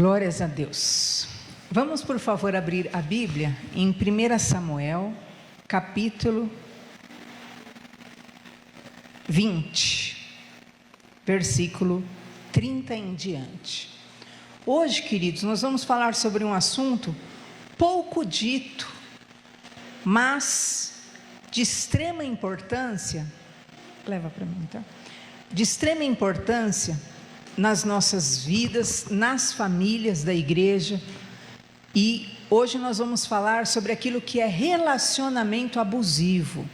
Glórias a Deus. Vamos, por favor, abrir a Bíblia em 1 Samuel, capítulo 20, versículo 30 em diante. Hoje, queridos, nós vamos falar sobre um assunto pouco dito, mas de extrema importância. Leva para mim, tá? De extrema importância nas nossas vidas, nas famílias da igreja. E hoje nós vamos falar sobre aquilo que é relacionamento abusivo.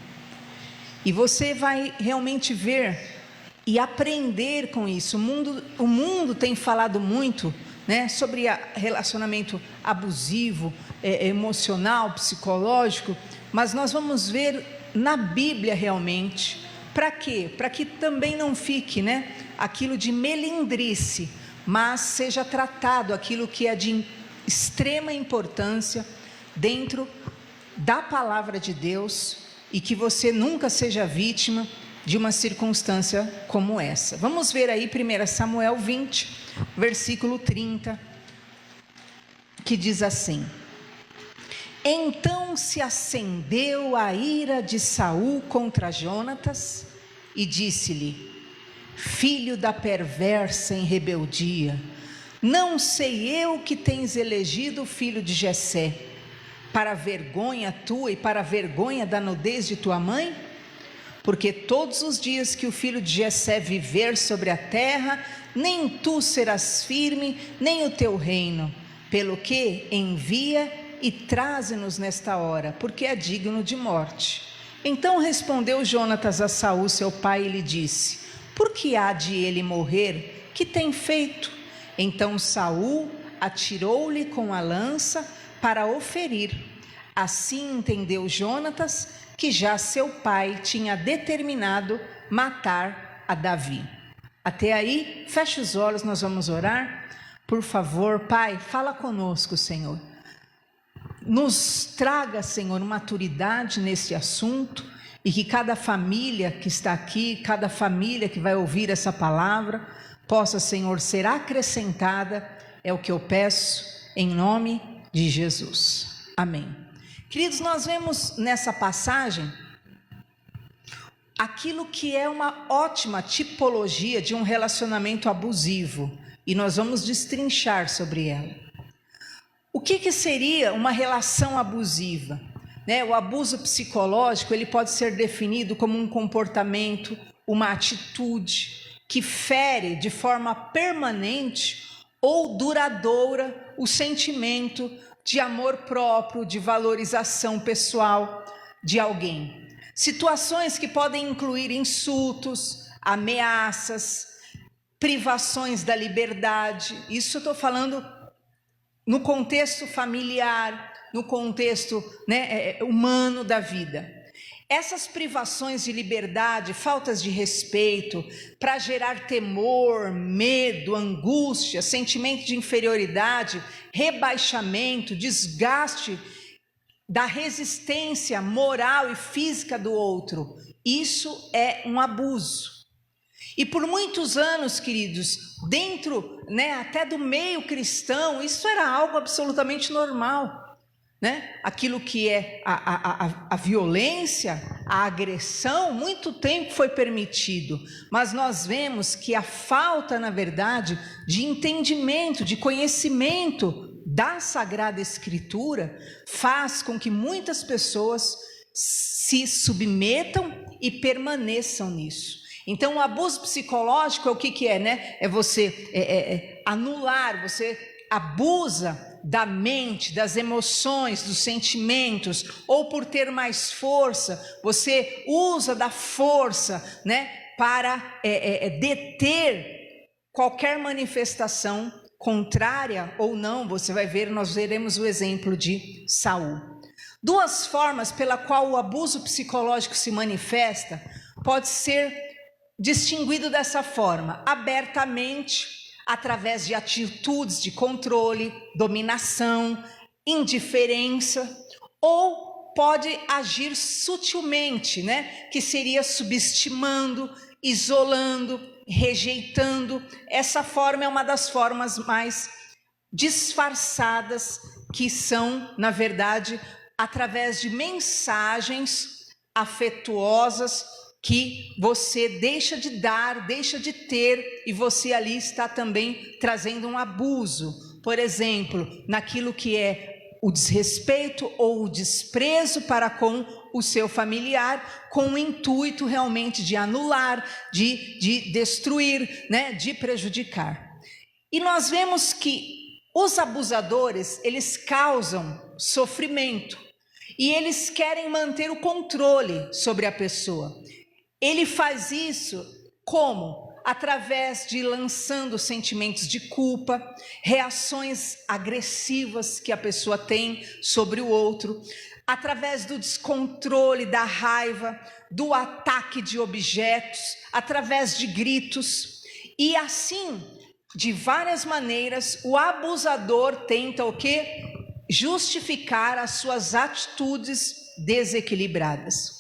E você vai realmente ver e aprender com isso. O mundo tem falado muito, né, sobre relacionamento abusivo, emocional, psicológico, mas nós vamos ver na Bíblia realmente. Para quê? Para que também não fique, né, aquilo de melindrice, mas seja tratado aquilo que é de extrema importância dentro da palavra de Deus, e que você nunca seja vítima de uma circunstância como essa. Vamos ver aí 1 Samuel 20, versículo 30, que diz assim: Então se acendeu a ira de Saul contra Jonatas e disse-lhe: Filho da perversa em rebeldia, não sei eu que tens elegido o filho de Jessé, para a vergonha tua e para a vergonha da nudez de tua mãe? Porque todos os dias que o filho de Jessé viver sobre a terra, nem tu serás firme, nem o teu reino. Pelo que envia e traze-nos nesta hora, porque é digno de morte. Então respondeu Jonatas a Saul, seu pai, e lhe disse: Por que há de ele morrer? Que tem feito? Então Saul atirou-lhe com a lança para o ferir. Assim entendeu Jonatas que já seu pai tinha determinado matar a Davi. Até aí, feche os olhos, nós vamos orar. Por favor, Pai, fala conosco, Senhor. Nos traga, Senhor, maturidade nesse assunto, e que cada família que está aqui, cada família que vai ouvir essa palavra, possa, Senhor, ser acrescentada. É o que eu peço, em nome de Jesus. Amém. Queridos, nós vemos nessa passagem aquilo que é uma ótima tipologia de um relacionamento abusivo, e nós vamos destrinchar sobre ela. O que seria uma relação abusiva? O abuso psicológico, ele pode ser definido como um comportamento, uma atitude que fere de forma permanente ou duradoura o sentimento de amor próprio, de valorização pessoal de alguém. Situações que podem incluir insultos, ameaças, privações da liberdade. Isso eu estou falando no contexto familiar, no contexto, humano da vida. Essas privações de liberdade, faltas de respeito, para gerar temor, medo, angústia, sentimento de inferioridade, rebaixamento, desgaste da resistência moral e física do outro, isso é um abuso. E por muitos anos, queridos, dentro, até do meio cristão, isso era algo absolutamente normal. Aquilo que é a violência, a agressão, muito tempo foi permitido, mas nós vemos que a falta, na verdade, de entendimento, de conhecimento da Sagrada Escritura, faz com que muitas pessoas se submetam e permaneçam nisso. Então o abuso psicológico é o que é, É você anular, você abusa da mente, das emoções, dos sentimentos, ou por ter mais força, você usa da força, para deter qualquer manifestação contrária ou não. Você vai ver, nós veremos o exemplo de Saul. Duas formas pela qual o abuso psicológico se manifesta pode ser distinguido dessa forma: abertamente, através de atitudes de controle, dominação, indiferença, ou pode agir sutilmente, que seria subestimando, isolando, rejeitando. Essa forma é uma das formas mais disfarçadas, que são, na verdade, através de mensagens afetuosas que você deixa de dar, deixa de ter, e você ali está também trazendo um abuso. Por exemplo, naquilo que é o desrespeito ou o desprezo para com o seu familiar, com o intuito realmente de anular, de destruir, né, de prejudicar. E nós vemos que os abusadores, eles causam sofrimento e eles querem manter o controle sobre a pessoa. Ele faz isso como? Através de lançando sentimentos de culpa, reações agressivas que a pessoa tem sobre o outro, através do descontrole, da raiva, do ataque de objetos, através de gritos. E assim, de várias maneiras, o abusador tenta o quê? Justificar as suas atitudes desequilibradas.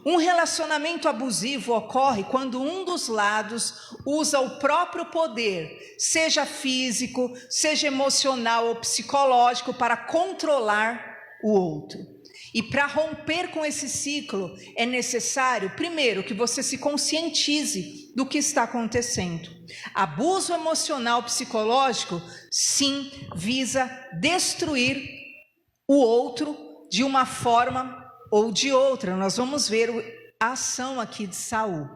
Um relacionamento abusivo ocorre quando um dos lados usa o próprio poder, seja físico, seja emocional ou psicológico, para controlar o outro. E para romper com esse ciclo é necessário, primeiro, que você se conscientize do que está acontecendo. Abuso emocional psicológico, sim, visa destruir o outro de uma forma ou de outra. Nós vamos ver a ação aqui de Saul.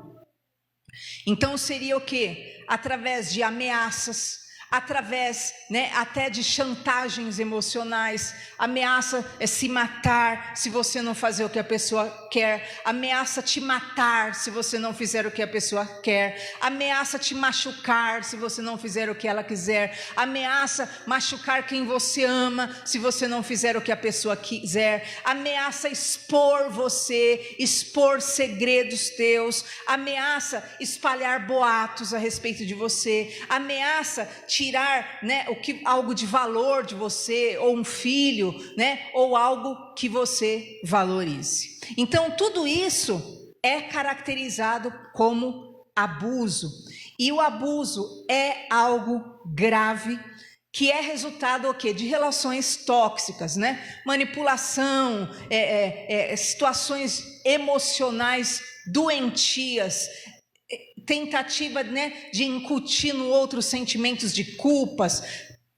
Então seria o quê? Através de ameaças, através, né, até de chantagens emocionais. Ameaça é se matar se você não fazer o que a pessoa quer, ameaça te matar se você não fizer o que a pessoa quer, ameaça te machucar se você não fizer o que ela quiser, ameaça machucar quem você ama se você não fizer o que a pessoa quiser, ameaça expor você, expor segredos teus, ameaça espalhar boatos a respeito de você, ameaça tirar, né, algo de valor de você, ou um filho, né, ou algo que você valorize. Então tudo isso é caracterizado como abuso, e o abuso é algo grave, que é resultado o quê? De relações tóxicas, né? Manipulação, situações emocionais doentias, tentativa, né, de incutir no outro sentimentos de culpas,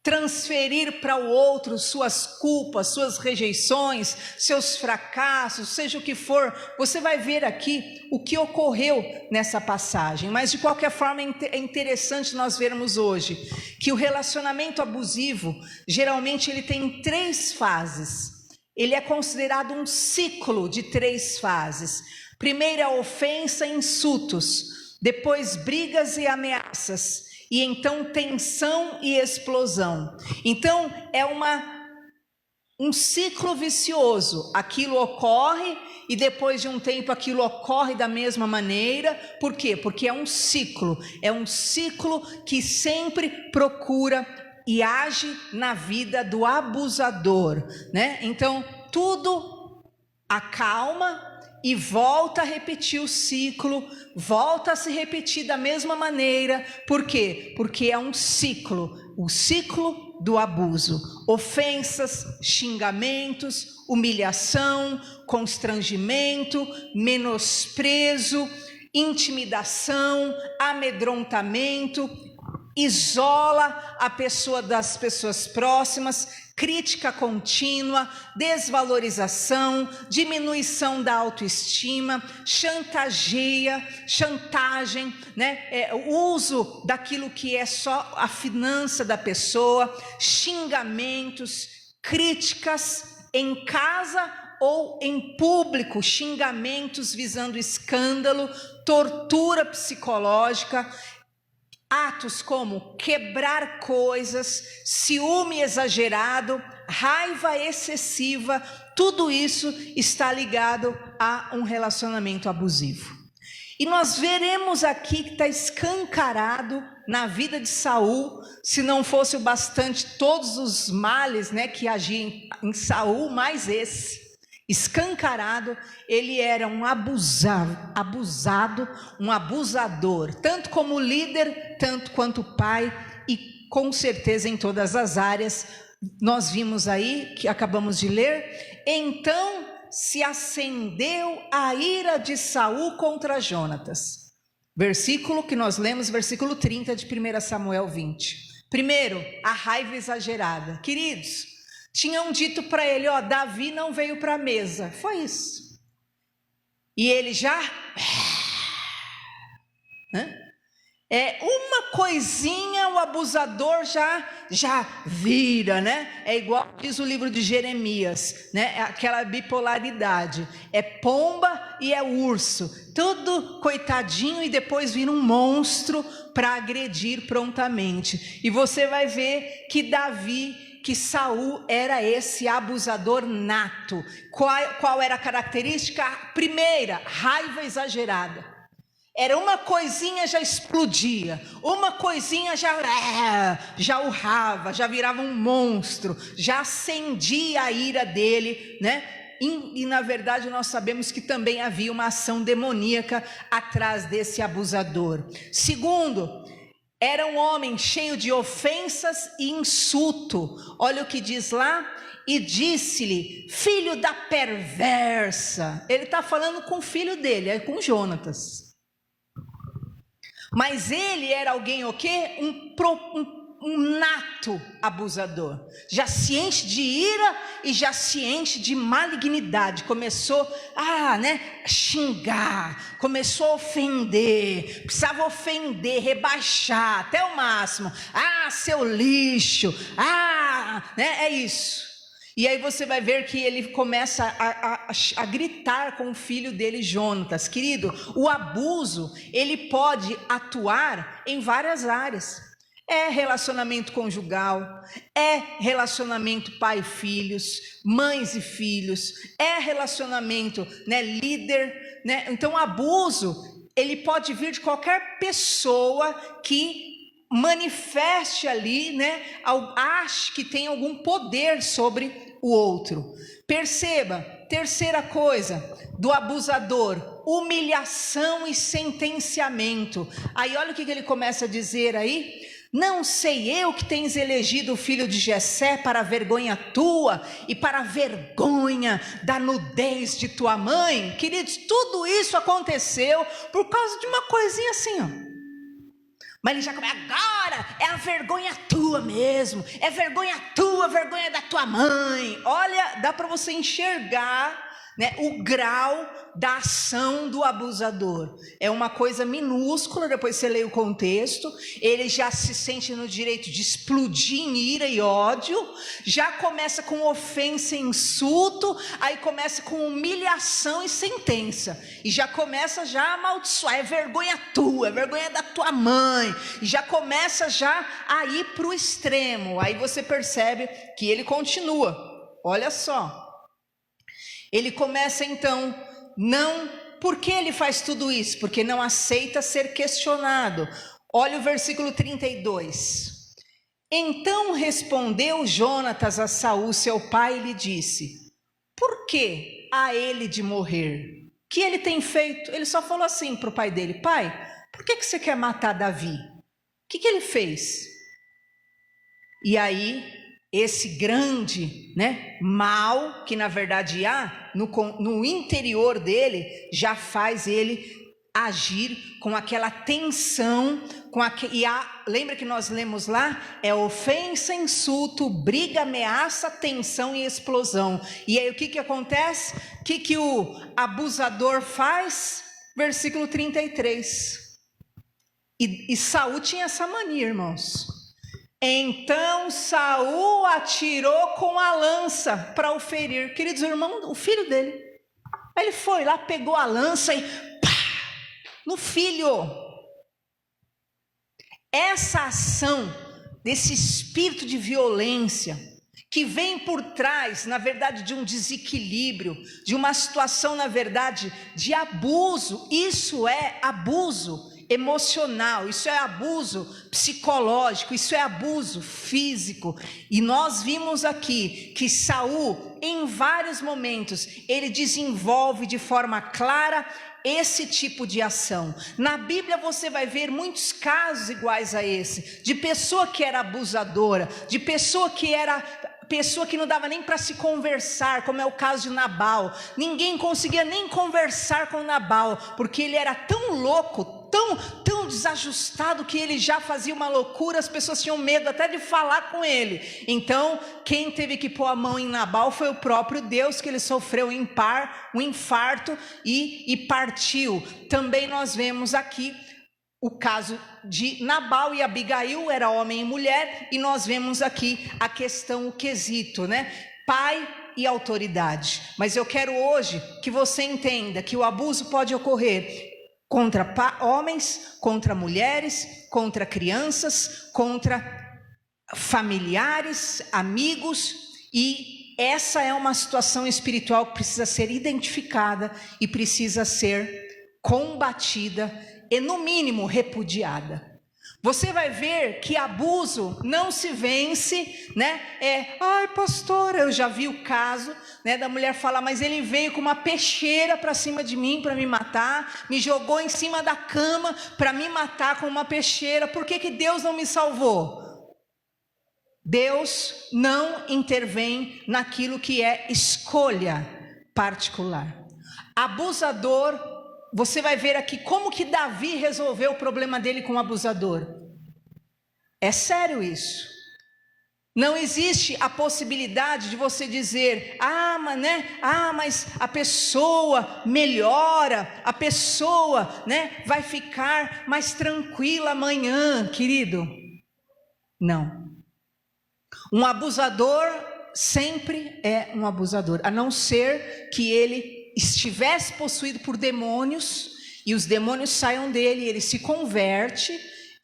transferir para o outro suas culpas, suas rejeições, seus fracassos, seja o que for. Você vai ver aqui o que ocorreu nessa passagem, mas de qualquer forma é interessante nós vermos hoje que o relacionamento abusivo, geralmente ele tem 3 fases. Ele é considerado um ciclo de 3 fases. Primeiro a ofensa e insultos, depois brigas e ameaças, e então tensão e explosão. Então é um ciclo vicioso. Aquilo ocorre e depois de um tempo aquilo ocorre da mesma maneira. Por quê? Porque é um ciclo que sempre procura e age na vida do abusador, né? Então tudo acalma e volta a repetir o ciclo, volta a se repetir da mesma maneira. Por quê? Porque é um ciclo, o ciclo do abuso. Ofensas, xingamentos, humilhação, constrangimento, menosprezo, intimidação, amedrontamento, isola a pessoa das pessoas próximas, crítica contínua, desvalorização, diminuição da autoestima, chantagem, né? O uso daquilo que é só a finança da pessoa, xingamentos, críticas em casa ou em público, xingamentos visando escândalo, tortura psicológica, atos como quebrar coisas, ciúme exagerado, raiva excessiva, tudo isso está ligado a um relacionamento abusivo. E nós veremos aqui que está escancarado na vida de Saul, se não fosse o bastante todos os males, né, que agiam em Saul, mais esse. Escancarado, ele era um abusado, um abusador, tanto como líder, tanto quanto pai, e com certeza em todas as áreas. Nós vimos aí, que acabamos de ler, então se acendeu a ira de Saul contra Jonatas. Versículo que nós lemos, versículo 30 de 1 Samuel 20. Primeiro, a raiva exagerada. Queridos, tinham dito para ele, ó, Davi não veio para a mesa. Foi isso. E ele já... uma coisinha o abusador já vira, né? É igual diz o livro de Jeremias, né? É aquela bipolaridade, é pomba e é urso, tudo coitadinho e depois vira um monstro para agredir prontamente. E você vai ver que Saul era esse abusador nato. Qual era a característica? Primeira, raiva exagerada. Era uma coisinha já explodia, uma coisinha já urrava, já virava um monstro, já acendia a ira dele, né? E na verdade nós sabemos que também havia uma ação demoníaca atrás desse abusador. Segundo, era um homem cheio de ofensas e insulto. Olha o que diz lá. E disse-lhe, filho da perversa. Ele está falando com o filho dele, é com Jonatas. Mas ele era alguém o quê? Um nato abusador. Já se enche de ira e já se enche de malignidade. Começou a xingar, começou a ofender, precisava ofender, rebaixar até o máximo. Seu lixo, é isso. E aí você vai ver que ele começa a gritar com o filho dele, Jonatas. Querido, o abuso, ele pode atuar em várias áreas. É relacionamento conjugal, é relacionamento pai e filhos, mães e filhos, é relacionamento, líder, Então o abuso, ele pode vir de qualquer pessoa que manifeste ali, ache que tem algum poder sobre o outro. Perceba, terceira coisa do abusador, humilhação e sentenciamento. Aí olha o que ele começa a dizer aí. Não sei eu que tens elegido o filho de Jessé para a vergonha tua e para a vergonha da nudez de tua mãe. Queridos, tudo isso aconteceu por causa de uma coisinha assim, ó. Mas ele já começa, agora é a vergonha tua mesmo, é vergonha tua, vergonha da tua mãe. Olha, dá para você enxergar o grau da ação do abusador. É uma coisa minúscula, depois você lê o contexto, ele já se sente no direito de explodir em ira e ódio, já começa com ofensa e insulto, aí começa com humilhação e sentença, e já começa a amaldiçoar, é vergonha tua, é vergonha da tua mãe, e já começa a ir para o extremo. Aí você percebe que ele continua, olha só. Ele começa então, por que ele faz tudo isso? Porque não aceita ser questionado. Olha o versículo 32. Então respondeu Jonatas a Saul, seu pai, e lhe disse, por que há ele de morrer? O que ele tem feito? Ele só falou assim para o pai dele, pai, por que você quer matar Davi? O que ele fez? E aí, esse grande mal, que na verdade há no interior dele, já faz ele agir com aquela tensão, lembra que nós lemos lá? É ofensa, insulto, briga, ameaça, tensão e explosão. E aí o que acontece? O que o abusador faz? Versículo 33. E Saul tinha essa mania, irmãos. Então Saul atirou com a lança para o ferir. Queridos irmãos, o filho dele. Aí ele foi lá, pegou a lança e pá, no filho. Essa ação desse espírito de violência que vem por trás, na verdade, de um desequilíbrio, de uma situação, na verdade, de abuso. Isso é abuso emocional, isso é abuso psicológico, isso é abuso físico. E nós vimos aqui que Saul, em vários momentos, ele desenvolve de forma clara esse tipo de ação. Na Bíblia você vai ver muitos casos iguais a esse, de pessoa que era abusadora, de pessoa que não dava nem para se conversar, como é o caso de Nabal. Ninguém conseguia nem conversar com Nabal, porque ele era tão louco, tão desajustado, que ele já fazia uma loucura, as pessoas tinham medo até de falar com ele. Então, quem teve que pôr a mão em Nabal foi o próprio Deus, que ele sofreu um infarto e partiu. Também nós vemos aqui o caso de Nabal e Abigail, era homem e mulher, e nós vemos aqui a questão, o quesito, né? Pai e autoridade. Mas eu quero hoje que você entenda que o abuso pode ocorrer contra homens, contra mulheres, contra crianças, contra familiares, amigos, e essa é uma situação espiritual que precisa ser identificada e precisa ser combatida e, no mínimo, repudiada. Você vai ver que abuso não se vence, né? Ai, pastora, eu já vi o caso, né, da mulher falar, mas ele veio com uma peixeira para cima de mim para me matar, me jogou em cima da cama para me matar com uma peixeira. Por que Deus não me salvou? Deus não intervém naquilo que é escolha particular. Abusador, você vai ver aqui como que Davi resolveu o problema dele com o abusador. É sério isso. Não existe a possibilidade de você dizer, mas a pessoa melhora, a pessoa, né, vai ficar mais tranquila amanhã, querido. Não. Um abusador sempre é um abusador, a não ser que ele estivesse possuído por demônios, e os demônios saiam dele, ele se converte,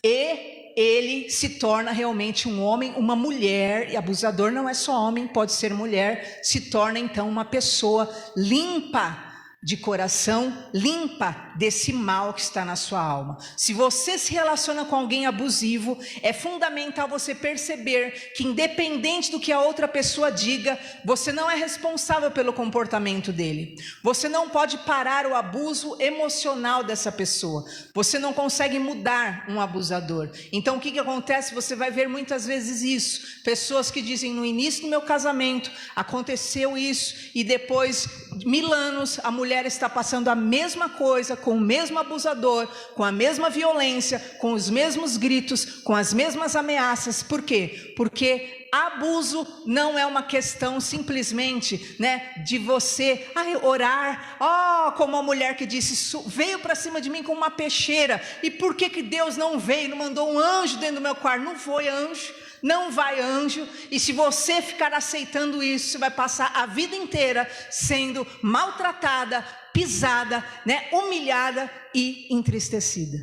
e ele se torna realmente um homem, uma mulher, e abusador não é só homem, pode ser mulher, se torna então uma pessoa limpa de coração, limpa desse mal que está na sua alma. Se você se relaciona com alguém abusivo, é fundamental você perceber que, independente do que a outra pessoa diga, você não é responsável pelo comportamento dele. Você não pode parar o abuso emocional dessa pessoa. Você não consegue mudar um abusador. Então o que acontece? Você vai ver muitas vezes isso. Pessoas que dizem, no início do meu casamento aconteceu isso, e depois, 1000 anos, a mulher está passando a mesma coisa, com o mesmo abusador, com a mesma violência, com os mesmos gritos, com as mesmas ameaças. Por quê? Porque abuso não é uma questão simplesmente, né, de você orar, como a mulher que disse, veio para cima de mim com uma peixeira, e por que Deus não veio, não mandou um anjo dentro do meu quarto? Não foi anjo, não vai anjo, e se você ficar aceitando isso, você vai passar a vida inteira sendo maltratada, pisada, né, humilhada e entristecida.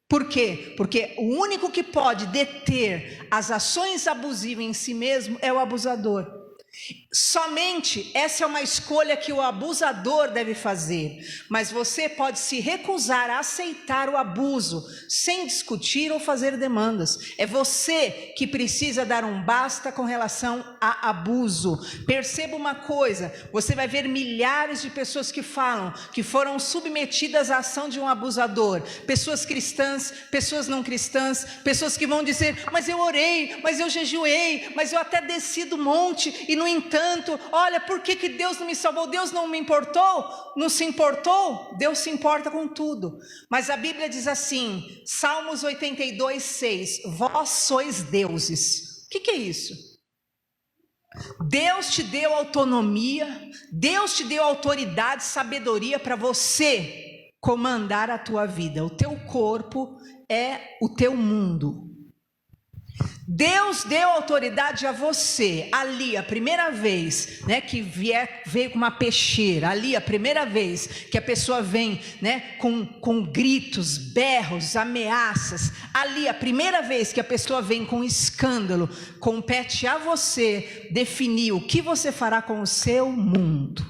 Por quê? Porque o único que pode deter as ações abusivas em si mesmo é o abusador. Somente essa é uma escolha que o abusador deve fazer, mas você pode se recusar a aceitar o abuso sem discutir ou fazer demandas. É você que precisa dar um basta com relação a abuso. Perceba uma coisa, você vai ver milhares de pessoas que falam que foram submetidas à ação de um abusador, pessoas cristãs, pessoas não cristãs, pessoas que vão dizer, mas eu orei, mas eu jejuei, mas eu até desci do monte, e no entanto, olha, por que Deus não me salvou? Deus não me importou? Não se importou? Deus se importa com tudo. Mas a Bíblia diz assim, Salmos 82:6, vós sois deuses. O que é isso? Deus te deu autonomia, Deus te deu autoridade, sabedoria para você comandar a tua vida. O teu corpo é o teu mundo. Deus deu autoridade a você, ali a primeira vez, né, que veio com uma peixeira, ali a primeira vez que a pessoa vem, né, com gritos, berros, ameaças, ali a primeira vez que a pessoa vem com escândalo, compete a você definir o que você fará com o seu mundo.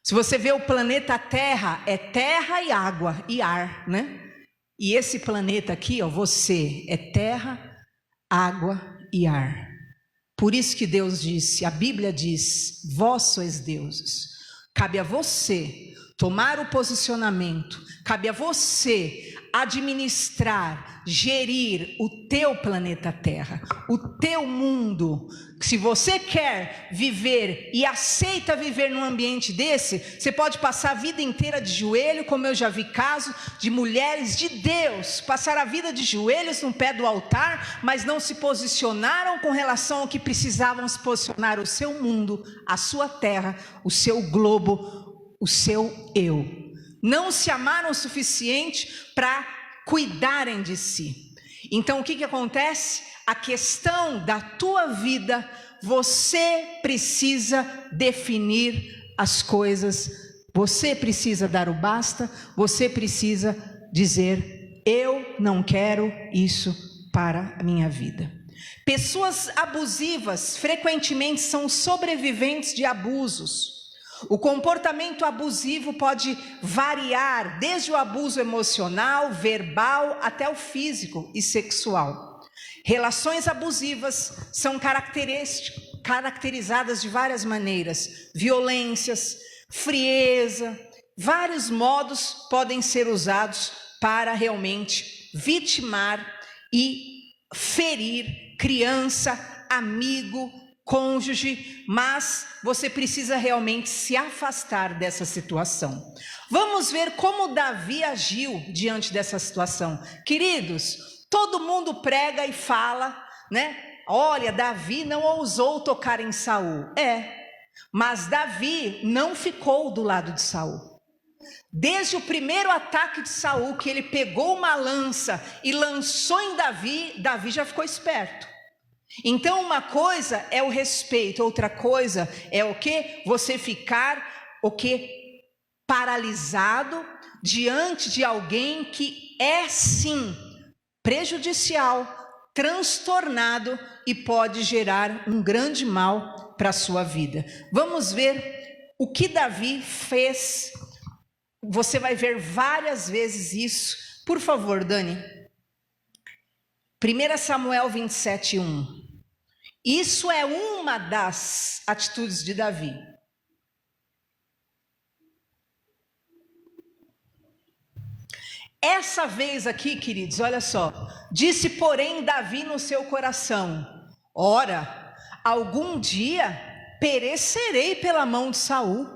Se você vê o planeta Terra, é terra e água e ar, né? E esse planeta aqui, você, é terra, água e ar. Por isso que Deus disse, a Bíblia diz, vós sois deuses. Cabe a você tomar o posicionamento. Cabe a você administrar, gerir o teu planeta Terra, o teu mundo. Se você quer viver e aceita viver num ambiente desse, você pode passar a vida inteira de joelho, como eu já vi casos de mulheres de Deus, passar a vida de joelhos no pé do altar, mas não se posicionaram com relação ao que precisavam se posicionar: o seu mundo, a sua terra, o seu globo, o seu eu. Não se amaram o suficiente para cuidarem de si. Então o que acontece? A questão da tua vida, você precisa definir as coisas, você precisa dar o basta, você precisa dizer: eu não quero isso para a minha vida. Pessoas abusivas frequentemente são sobreviventes de abusos. O comportamento abusivo pode variar desde o abuso emocional, verbal, até o físico e sexual. Relações abusivas são caracterizadas de várias maneiras: violências, frieza, vários modos podem ser usados para realmente vitimar e ferir criança, amigo, cônjuge, mas você precisa realmente se afastar dessa situação. Vamos ver como Davi agiu diante dessa situação. Queridos, todo mundo prega e fala, né? Olha, Davi não ousou tocar em Saul. Mas Davi não ficou do lado de Saul. Desde o primeiro ataque de Saul, que ele pegou uma lança e lançou em Davi, Davi já ficou esperto. Então uma coisa é o respeito, outra coisa é o que? Você ficar paralisado diante de alguém que é sim prejudicial, transtornado e pode gerar um grande mal para a sua vida. Vamos ver o que Davi fez. Você vai ver várias vezes isso. Por favor, Dani. 1 Samuel 27:1. Isso é uma das atitudes de Davi. Essa vez aqui, queridos, olha só. Disse, porém, Davi no seu coração: ora, algum dia perecerei pela mão de Saul.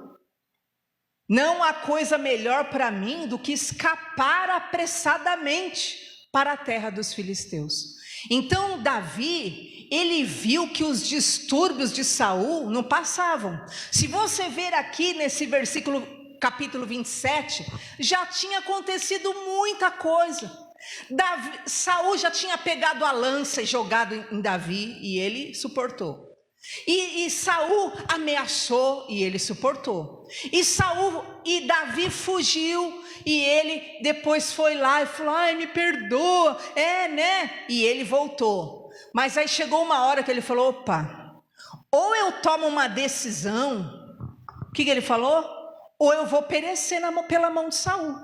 Não há coisa melhor para mim do que escapar apressadamente para a terra dos filisteus. Então Davi, ele viu que os distúrbios de Saul não passavam. Se você ver aqui nesse versículo, capítulo 27, já tinha acontecido muita coisa. Saul já tinha pegado a lança e jogado em Davi, e ele suportou. E Saul ameaçou e ele suportou. E Davi fugiu e ele depois foi lá e falou: ai, me perdoa, né? E ele voltou. Mas aí chegou uma hora que ele falou: opa, ou eu tomo uma decisão. O que ele falou? Ou eu vou perecer pela mão de Saul.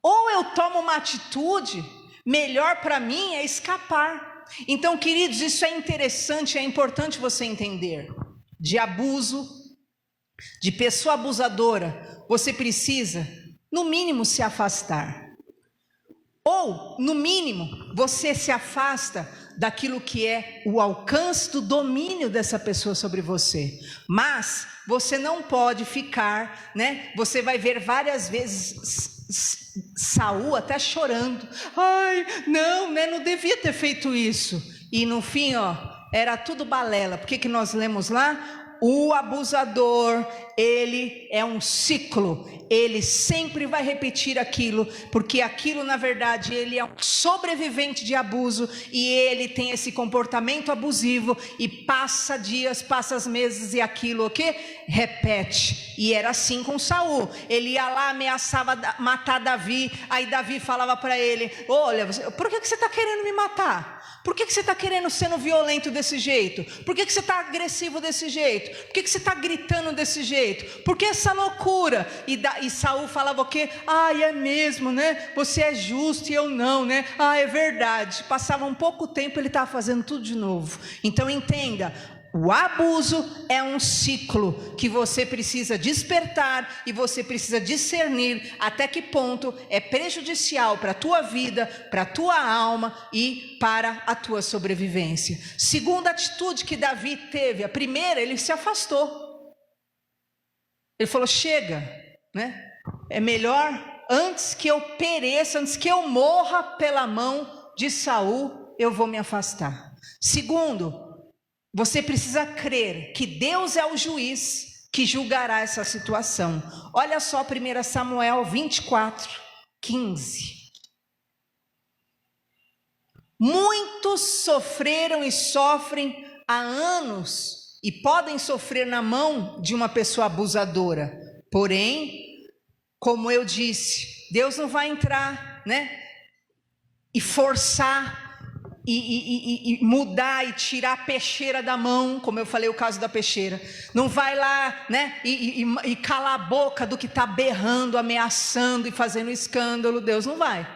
Ou eu tomo uma atitude, melhor para mim é escapar. Então, queridos, isso é interessante, é importante você entender. De abuso, de pessoa abusadora, você precisa, no mínimo, se afastar. Ou, no mínimo, você se afasta daquilo que é o alcance do domínio dessa pessoa sobre você. Mas você não pode ficar, né? Você vai ver várias vezes Saul até chorando: ai, não, né, não devia ter feito isso. E no fim, era tudo balela. Por que nós lemos lá? O abusador, ele é um ciclo, ele sempre vai repetir aquilo, porque aquilo na verdade ele é um sobrevivente de abuso, e ele tem esse comportamento abusivo, e passa dias, passa meses, e aquilo repete. E era assim com Saul. Ele ia lá, ameaçava matar Davi, aí Davi falava para ele: olha, por que você está querendo me matar? Por que você está querendo sendo violento desse jeito? Por que você está agressivo desse jeito? Por que você está gritando desse jeito? Por que essa loucura? E Saul falava o quê? É mesmo, né? Você é justo e eu não, né? É verdade. Passava um pouco tempo, ele estava fazendo tudo de novo. Então entenda, O abuso é um ciclo que você precisa despertar e você precisa discernir até que ponto é prejudicial para a tua vida, para a tua alma e para a tua sobrevivência. Segunda atitude que Davi teve, a primeira, ele se afastou. Ele falou: chega, né? É melhor antes que eu pereça, antes que eu morra pela mão de Saul, eu vou me afastar. Segundo, você precisa crer que Deus é o juiz que julgará essa situação. Olha só 1 Samuel 24, 15. Muitos sofreram e sofrem há anos e podem sofrer na mão de uma pessoa abusadora. Porém, como eu disse, Deus não vai entrar, né, e forçar e mudar e tirar a peixeira da mão, como eu falei o caso da peixeira. Não vai lá, né, e calar a boca do que está berrando, ameaçando e fazendo escândalo. Deus não vai.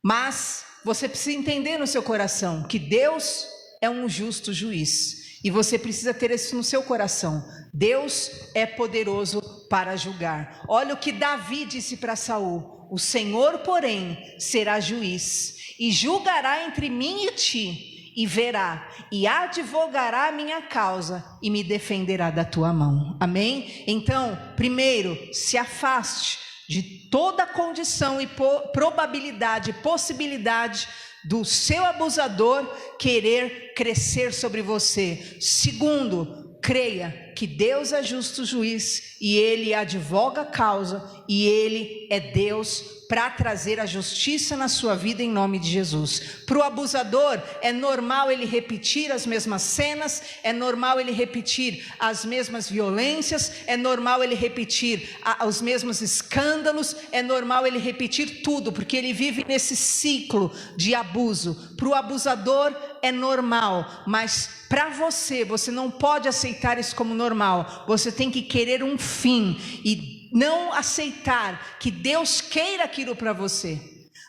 Mas você precisa entender no seu coração que Deus é um justo juiz. E você precisa ter isso no seu coração. Deus é poderoso para julgar. Olha o que Davi disse para Saul: o Senhor, porém, será juiz e julgará entre mim e ti, e verá, e advogará a minha causa, e me defenderá da tua mão. Amém? Então, primeiro, se afaste de toda condição e probabilidade, possibilidade do seu abusador querer crescer sobre você. Segundo, creia que Deus é justo juiz, e Ele advoga a causa, e Ele é Deus para trazer a justiça na sua vida em nome de Jesus. Para o abusador é normal ele repetir as mesmas cenas, é normal ele repetir as mesmas violências, é normal ele repetir os mesmos escândalos, é normal ele repetir tudo, porque ele vive nesse ciclo de abuso. Para o abusador é normal, mas para você, você não pode aceitar isso como normal. Você tem que querer um fim e não aceitar que Deus queira aquilo para você.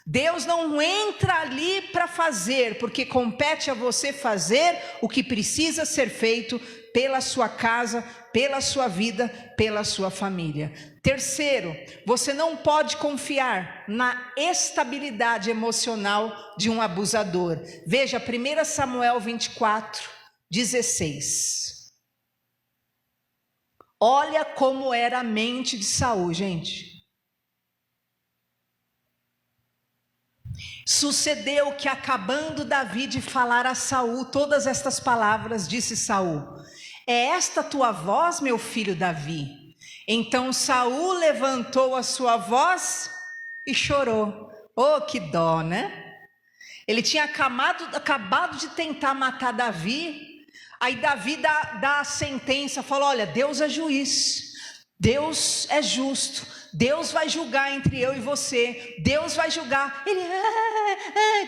Deus não entra ali para fazer, porque compete a você fazer o que precisa ser feito pela sua casa, pela sua vida, pela sua família. Terceiro, você não pode confiar na estabilidade emocional de um abusador. Veja 1 Samuel 24, 16. Olha como era a mente de Saul, gente. Sucedeu que, acabando Davi de falar a Saul todas estas palavras, disse Saul: é esta tua voz, meu filho Davi? Então Saul levantou a sua voz e chorou. Oh, que dó, né? Ele tinha acabado de tentar matar Davi. Aí Davi dá a sentença, fala: olha, Deus é juiz, Deus é justo, Deus vai julgar entre eu e você, Deus vai julgar. Ele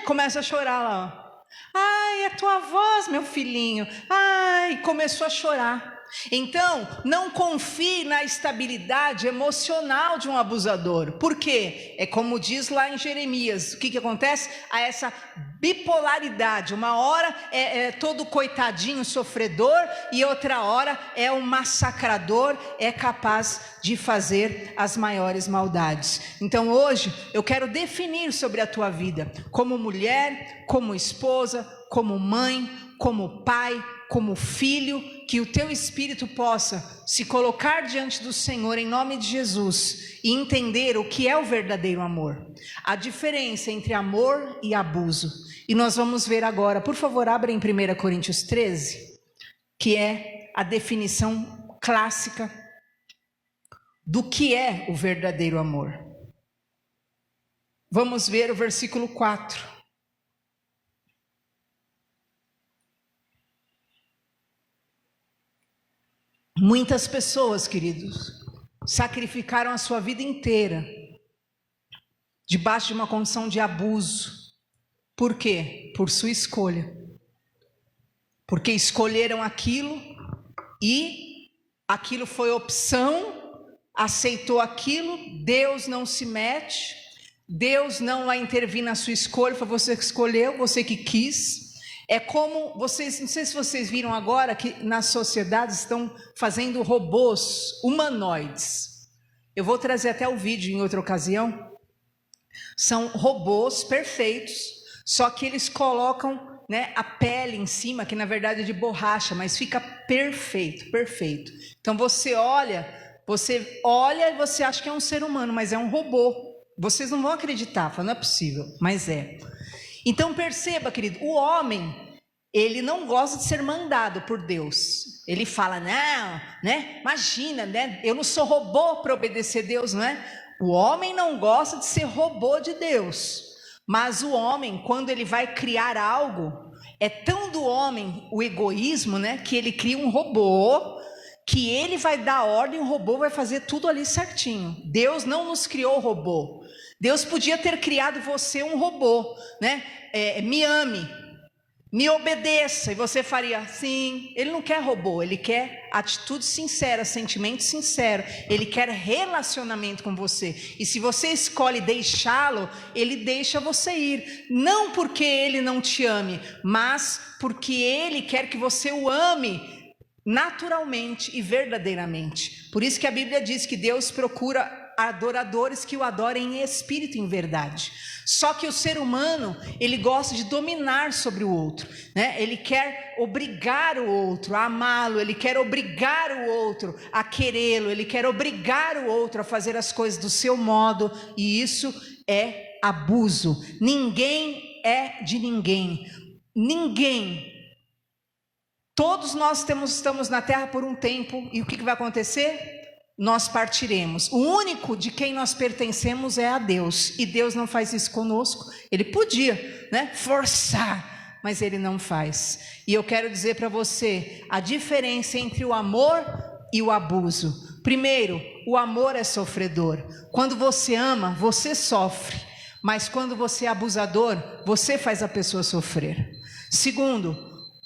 começa a chorar lá, ó. Ai, é tua voz, meu filhinho. Ai, começou a chorar. Então, não confie na estabilidade emocional de um abusador. Por quê? É como diz lá em Jeremias. O que acontece? Há essa bipolaridade. Uma hora é todo coitadinho, sofredor, e outra hora é um massacrador, é capaz de fazer as maiores maldades. Então hoje eu quero definir sobre a tua vida, como mulher, como esposa, como mãe, como pai, como filho, que o teu espírito possa se colocar diante do Senhor em nome de Jesus e entender o que é o verdadeiro amor, a diferença entre amor e abuso. E nós vamos ver agora, por favor, abra em 1 Coríntios 13, que é a definição clássica do que é o verdadeiro amor. Vamos ver o versículo 4. Muitas pessoas, queridos, sacrificaram a sua vida inteira debaixo de uma condição de abuso. Por quê? Por sua escolha. Porque escolheram aquilo e aquilo foi opção, aceitou aquilo. Deus não se mete, Deus não vai intervir na sua escolha, foi você que escolheu, você que quis. É como vocês, não sei se vocês viram agora que nas sociedades estão fazendo robôs humanoides. Eu vou trazer até o vídeo em outra ocasião. São robôs perfeitos, só que eles colocam, né, a pele em cima, que na verdade é de borracha, mas fica perfeito, perfeito. Então você olha e você acha que é um ser humano, mas é um robô. Vocês não vão acreditar, não é possível, mas é. Então perceba, querido, o homem, ele não gosta de ser mandado por Deus. Ele fala, não, né? Imagina, né? Eu não sou robô para obedecer a Deus, não é? O homem não gosta de ser robô de Deus. Mas o homem, quando ele vai criar algo, é tão do homem o egoísmo, né? Que ele cria um robô, que ele vai dar ordem, o robô vai fazer tudo ali certinho. Deus não nos criou robô. Deus podia ter criado você um robô, né? Me ame, me obedeça, e você faria sim. Ele não quer robô, ele quer atitude sincera, sentimento sincero, ele quer relacionamento com você, e se você escolhe deixá-lo, ele deixa você ir, não porque ele não te ame, mas porque ele quer que você o ame naturalmente e verdadeiramente. Por isso que a Bíblia diz que Deus procura adoradores que o adorem em espírito e em verdade. Só que o ser humano, ele gosta de dominar sobre o outro, né? Ele quer obrigar o outro a amá-lo, ele quer obrigar o outro a querê-lo, ele quer obrigar o outro a fazer as coisas do seu modo, e isso é abuso. Ninguém é de ninguém. Ninguém. Todos nós estamos na terra por um tempo, e o que vai acontecer? Nós partiremos. O único de quem nós pertencemos é a Deus, e Deus não faz isso conosco. Ele podia, né, forçar, mas ele não faz. E eu quero dizer para você a diferença entre o amor e o abuso. Primeiro, o amor é sofredor. Quando você ama, você sofre, mas quando você é abusador, você faz a pessoa sofrer. Segundo,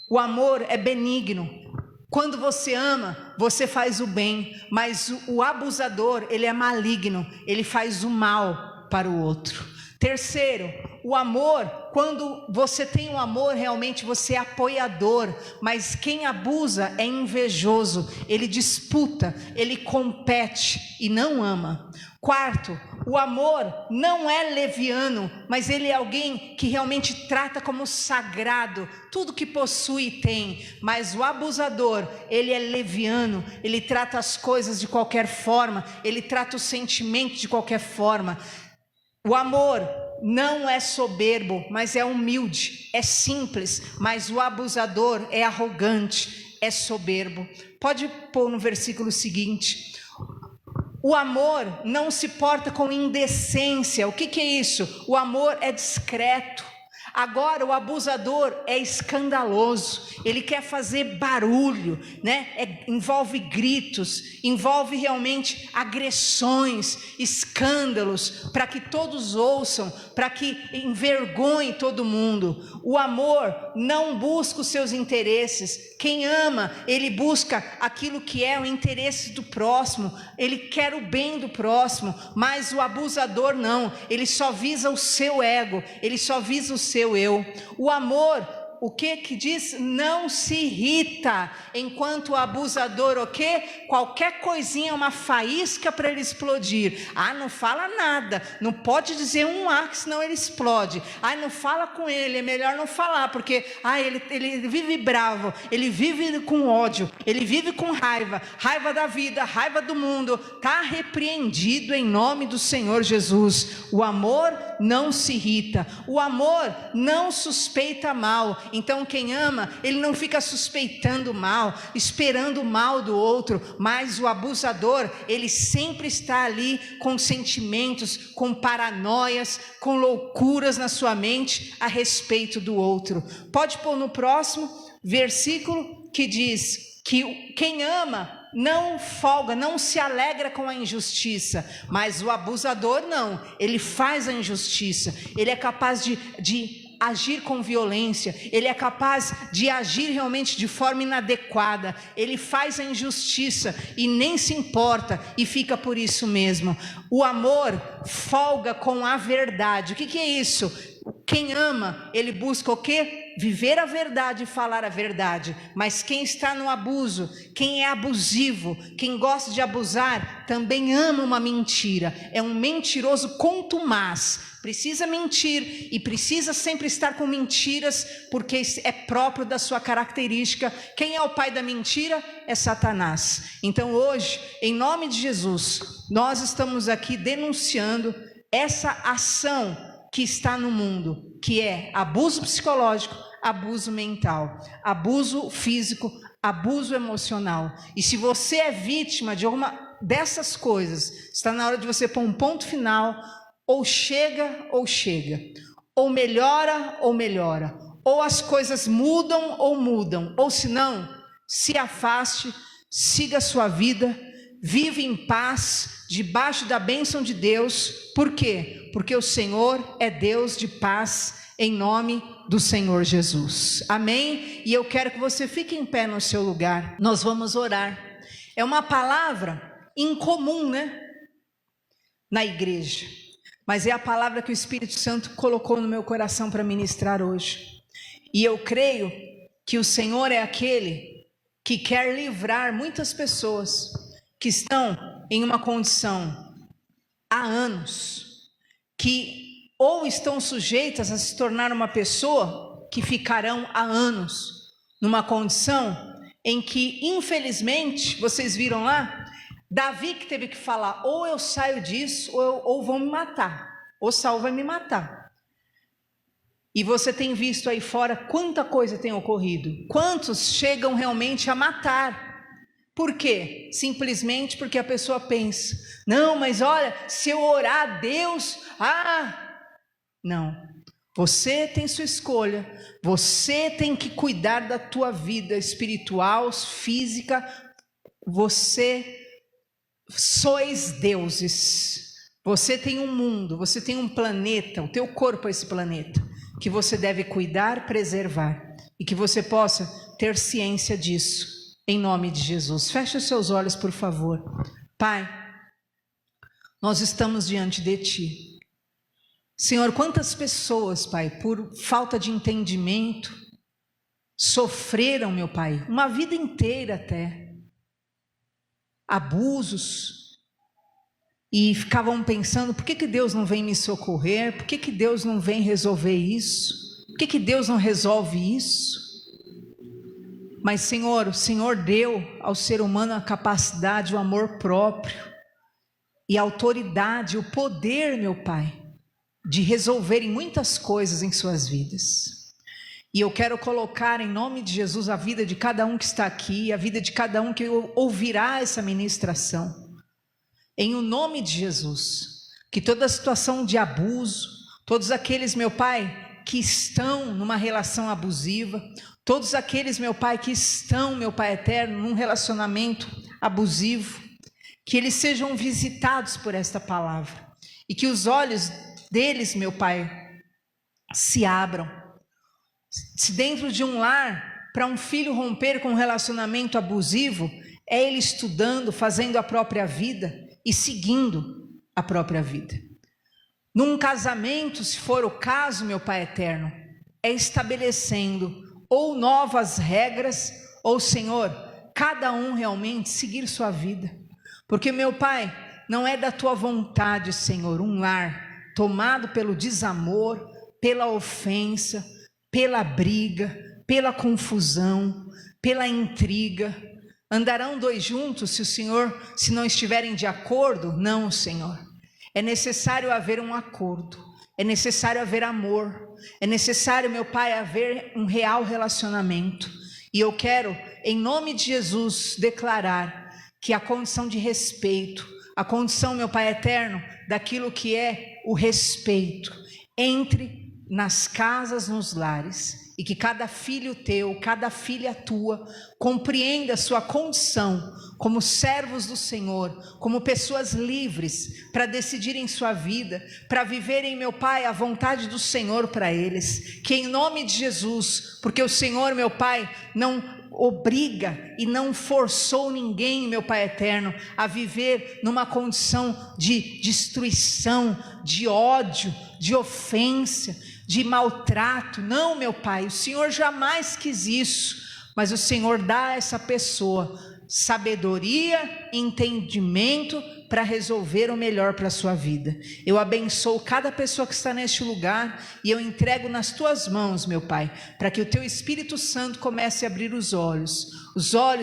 o amor é benigno. Quando você ama, você faz o bem, mas o abusador, ele é maligno, ele faz o mal para o outro. Terceiro, o amor, quando você tem o amor, realmente você é apoiador, mas quem abusa é invejoso, ele disputa, ele compete e não ama. Quarto, o amor não é leviano, mas ele é alguém que realmente trata como sagrado tudo que possui e tem. Mas o abusador, ele é leviano, ele trata as coisas de qualquer forma, ele trata o sentimento de qualquer forma. O amor não é soberbo, mas é humilde, é simples, mas o abusador é arrogante, é soberbo. Pode pôr no versículo seguinte. O amor não se porta com indecência. O que é isso? O amor é discreto. Agora o abusador é escandaloso, ele quer fazer barulho, né? Envolve gritos, envolve realmente agressões, escândalos, para que todos ouçam, para que envergonhe todo mundo. O amor não busca os seus interesses. Quem ama, ele busca aquilo que é o interesse do próximo, ele quer o bem do próximo, mas o abusador não, ele só visa o seu ego, ele só visa o seu eu. O amor, o que diz? Não se irrita, enquanto o abusador, o que? Qualquer coisinha é uma faísca para ele explodir. Não fala nada, não pode dizer um que senão ele explode. Não fala com ele, é melhor não falar, porque ele vive bravo, ele vive com ódio, ele vive com raiva da vida, raiva do mundo. Está repreendido em nome do Senhor Jesus. O amor não se irrita, o amor não suspeita mal. Então quem ama, ele não fica suspeitando mal, esperando o mal do outro, mas o abusador, ele sempre está ali com sentimentos, com paranoias, com loucuras na sua mente a respeito do outro. Pode pôr no próximo versículo, que diz que quem ama não folga, não se alegra com a injustiça, mas o abusador não, ele faz a injustiça, ele é capaz de agir com violência, ele é capaz de agir realmente de forma inadequada, ele faz a injustiça e nem se importa e fica por isso mesmo. O amor folga com a verdade. O que é isso? Quem ama, ele busca o quê? viver a verdade e falar a verdade, mas quem está no abuso, quem é abusivo, quem gosta de abusar, também ama uma mentira, é um mentiroso contumaz, precisa mentir e precisa sempre estar com mentiras, porque é próprio da sua característica. Quem é o pai da mentira? É Satanás. Então hoje, em nome de Jesus, nós estamos aqui denunciando essa ação que está no mundo, que é abuso psicológico, abuso mental, abuso físico, abuso emocional. E se você é vítima de alguma dessas coisas, está na hora de você pôr um ponto final. Ou chega, ou melhora, ou as coisas mudam, ou se não, se afaste, siga a sua vida, vive em paz, debaixo da bênção de Deus. Por quê? Porque o Senhor é Deus de paz, em nome do Senhor Jesus. Amém? E eu quero que você fique em pé no seu lugar, nós vamos orar. É uma palavra incomum, né? Na igreja. Mas é a palavra que o Espírito Santo colocou no meu coração para ministrar hoje. E eu creio que o Senhor é aquele que quer livrar muitas pessoas que estão em uma condição há anos, que ou estão sujeitas a se tornar uma pessoa que ficarão há anos numa condição em que, infelizmente, vocês viram lá, Davi que teve que falar, ou eu saio disso, ou vão me matar, ou Saul vai me matar. E você tem visto aí fora quanta coisa tem ocorrido, quantos chegam realmente a matar. Por quê? Simplesmente porque a pessoa pensa, não, mas olha, se eu orar a Deus, não. Você tem sua escolha, você tem que cuidar da tua vida espiritual, física, você sois deuses, você tem um mundo, você tem um planeta, o teu corpo é esse planeta, que você deve cuidar, preservar, e que você possa ter ciência disso, em nome de Jesus. Feche os seus olhos, por favor. Pai, nós estamos diante de Ti. Senhor, quantas pessoas, Pai, por falta de entendimento, sofreram, meu Pai, uma vida inteira até, abusos, e ficavam pensando, por que Deus não vem me socorrer? Por que Deus não vem resolver isso? Por que Deus não resolve isso? Mas Senhor, o Senhor deu ao ser humano a capacidade, o amor próprio, e a autoridade, o poder, meu Pai, de resolverem muitas coisas em suas vidas. E eu quero colocar em nome de Jesus a vida de cada um que está aqui, a vida de cada um que ouvirá essa ministração. Em o nome de Jesus, que toda situação de abuso, todos aqueles, meu Pai, que estão numa relação abusiva, todos aqueles, meu Pai, que estão, meu Pai eterno, num relacionamento abusivo, que eles sejam visitados por esta palavra, e que os olhos deles, meu Pai, se abram. Se dentro de um lar, para um filho romper com um relacionamento abusivo, é ele estudando, fazendo a própria vida e seguindo a própria vida. Num casamento, se for o caso, meu Pai eterno, é estabelecendo ou novas regras, ou Senhor, cada um realmente seguir sua vida. Porque, meu Pai, não é da Tua vontade, Senhor, um lar tomado pelo desamor, pela ofensa, pela briga, pela confusão, pela intriga. Andarão dois juntos se não estiverem de acordo? Não, Senhor. É necessário haver um acordo, é necessário haver amor, é necessário, meu Pai, haver um real relacionamento. E eu quero, em nome de Jesus, declarar que a condição de respeito, a condição, meu Pai eterno, daquilo que é o respeito, entre nas casas, nos lares, e que cada filho teu, cada filha tua, compreenda a sua condição como servos do Senhor, como pessoas livres para decidirem sua vida, para viverem, meu Pai, a vontade do Senhor para eles, que em nome de Jesus, porque o Senhor, meu Pai, não obriga e não forçou ninguém, meu Pai eterno, a viver numa condição de destruição, de ódio, de ofensa, de maltrato. Não, meu Pai, o Senhor jamais quis isso, mas o Senhor dá a essa pessoa sabedoria, entendimento para resolver o melhor para a sua vida. Eu abençoo cada pessoa que está neste lugar e eu entrego nas tuas mãos, meu Pai, para que o teu Espírito Santo comece a abrir os olhos,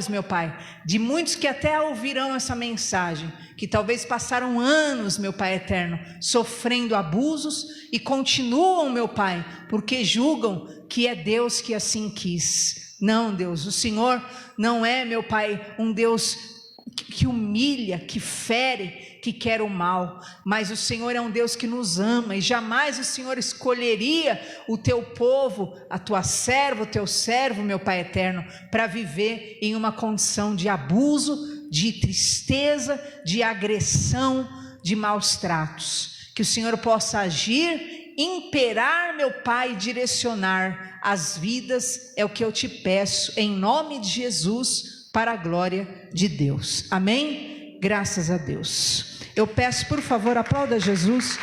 meu Pai, de muitos que até ouvirão essa mensagem, que talvez passaram anos, meu Pai eterno, sofrendo abusos e continuam, meu Pai, porque julgam que é Deus que assim quis. Não, Deus, o Senhor não é, meu Pai, um Deus que humilha, que fere, que quer o mal, mas o Senhor é um Deus que nos ama, e jamais o Senhor escolheria o teu povo, a tua serva, o teu servo, meu Pai eterno, para viver em uma condição de abuso, de tristeza, de agressão, de maus tratos. Que o Senhor possa agir, imperar, meu Pai, direcionar as vidas, é o que eu te peço, em nome de Jesus, para a glória de Deus. Amém? Graças a Deus. Eu peço, por favor, aplauda Jesus.